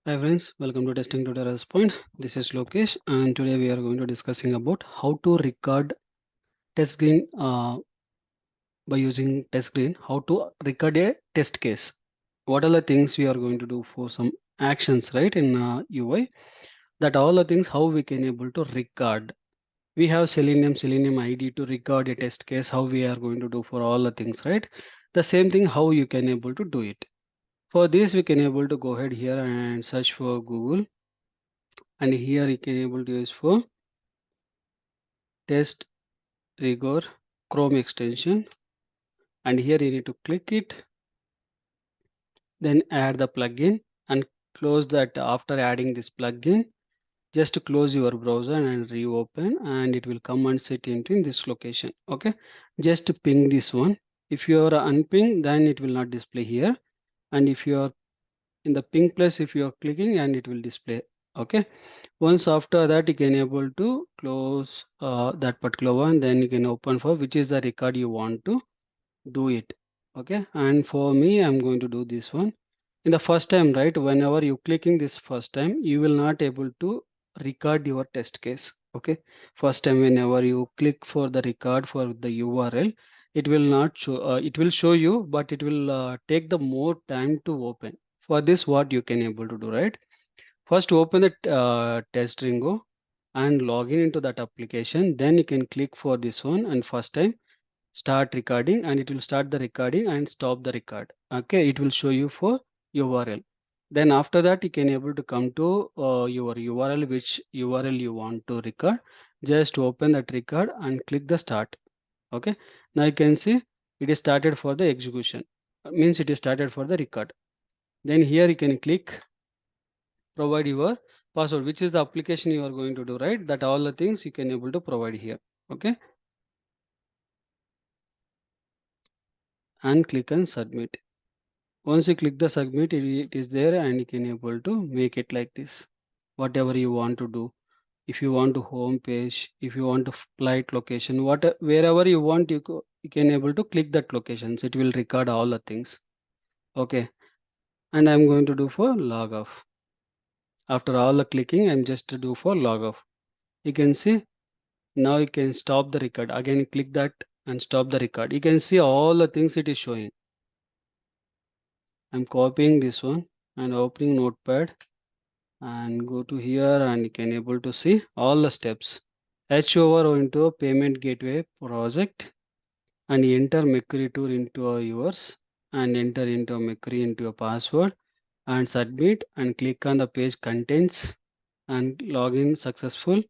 Hi friends, welcome to Testing Tutorials Point. This is Lokesh, and today we are going to discussing about how to record test screen by using test screen. How to record a test case. What are the things we are going to do for some actions, right, in UI? That all the things how we can able to record. We have Selenium ID to record a test case. How we are going to do for all the things, right? The same thing how you can able to do it. For this, we can able to go ahead here and search for Google, and here you can able to use for TestRigor Chrome extension, and here you need to click it, then add the plugin and close that. After adding this plugin, just close your browser and reopen, and it will come and sit into in this location. Okay, just ping this one. If you are unping, then it will not display here, and if you are in the ping place, if you are clicking, and it will display. Okay, once after that you can able to close that particular one, then you can open for which is the record you want to do it. Okay, and for me I'm going to do this one. In the first time, right, whenever you clicking this first time, you will not able to record your test case. Okay, first time whenever you click for the record for the URL, it will not show, it will show you, but it will take the more time to open. For this, what you can able to do, right, first open the TestRingo and log in into that application, then you can click for this one, and first time start recording, and it will start the recording and stop the record. Okay, it will show you for URL. Then after that you can able to come to your URL, which URL you want to record. Just open that record and click the start. Okay, now you can see it is started for the execution. Means it is started for the record. Then here you can click provide your password, which is the application you are going to do, right? That all the things you can able to provide here. Okay, and click and submit. Once you click the submit, it is there, and you can able to make it like this. Whatever you want to do. If you want to home page, if you want to flight location, wherever you want, you can able to click that locations. It will record all the things. Okay, and I'm going to do for log off. After all the clicking, I'm just to do for log off. You can see now you can stop the record. Again, click that and stop the record. You can see all the things it is showing. I'm copying this one and opening notepad and go to here, and you can able to see all the steps. H over into a payment gateway project, and enter Mercury tour into yours, and enter into Mercury into your password and submit, and click on the page contents and login successful,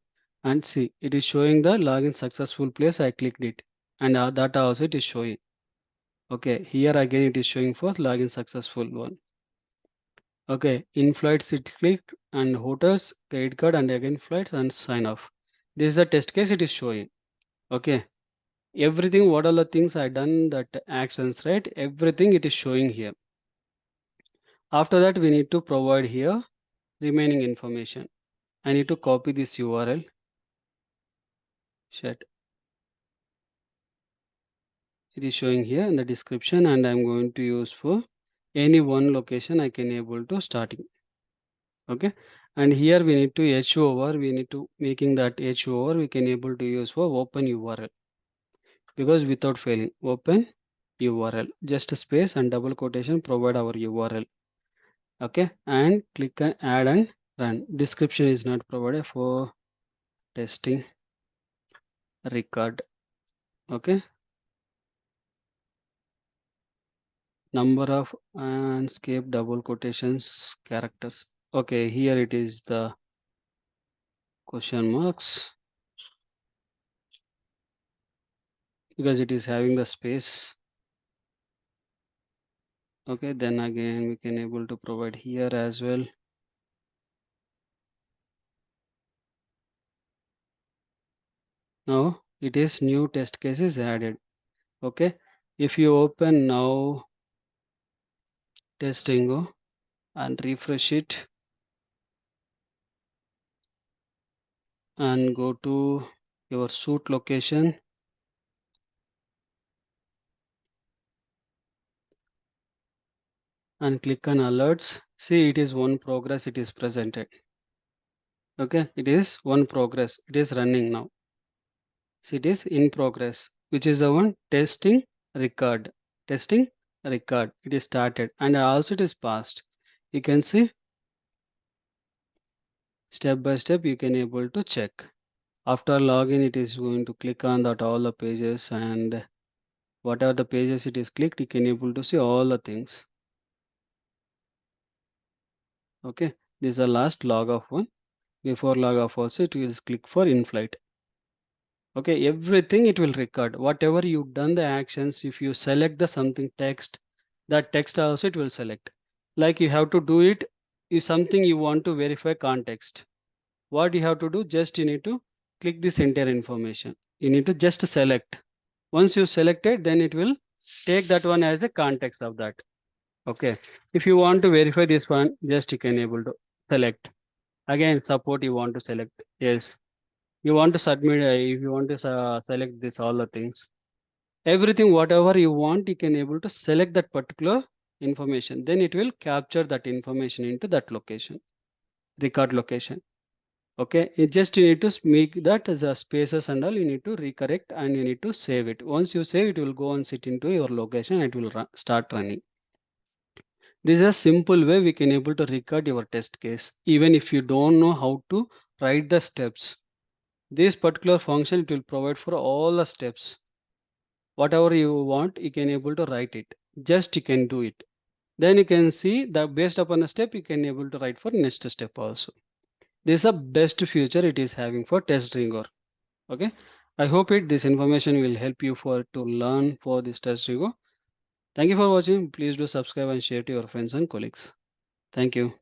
and see it is showing the login successful place. I clicked it, and that also it is showing. Okay, here again it is showing for login successful one. Okay, in flights it click and hotels, credit card, and again flights and sign off. This is the test case it is showing. Okay, everything what all the things I done that actions, right? Everything it is showing here. After that we need to provide here remaining information. I need to copy this URL. Shit. It is showing here in the description, and I'm going to use for any one location I can able to starting. Okay, and here we need to h over, we need to making that h over, we can able to use for open URL, because without failing open URL, just a space and double quotation, provide our URL. Okay, and click and add and run. Description is not provided for testing record. Okay, number of and escape double quotations characters. Okay, here it is the question marks, because it is having the space. Okay, then again we can able to provide here as well. Now it is new test cases added. Okay, if you open now testing and refresh it and go to your suit location, and click on alerts, See, it is one progress, it is presented. Okay, it is one progress, it is running now. See, it is in progress, which is the one testing record. Testing record. It is started and also it is passed. You can see step by step you can able to check. After login, it is going to click on that all the pages, and whatever the pages it is clicked, you can able to see all the things. Okay, this is the last log off one. Before log off also it will click for in flight. Okay, everything it will record. Whatever you done the actions, if you select the something text, that text also it will select. Like you have to do it is something you want to verify context. What you have to do, just you need to click this entire information. You need to just select. Once you select it, then it will take that one as the context of that. Okay, if you want to verify this one, just you can able to select. Again, support you want to select. Yes, you want to submit. If you want to select this all the things, everything whatever you want, you can able to select that particular information. Then it will capture that information into that location, record location. Okay, it just you need to make that as a spaces and all you need to recorrect and you need to save it. Once you save, it will go and sit into your location. It will start running. This is a simple way we can able to record your test case. Even if you don't know how to write the steps, this particular function it will provide for all the steps. Whatever you want, you can able to write it. Just you can do it. Then you can see that based upon the step, you can able to write for next step also. This is a best feature it is having for TestRigor. Okay, I hope this information will help you for to learn for this TestRigor. Thank you for watching. Please do subscribe and share to your friends and colleagues. Thank you.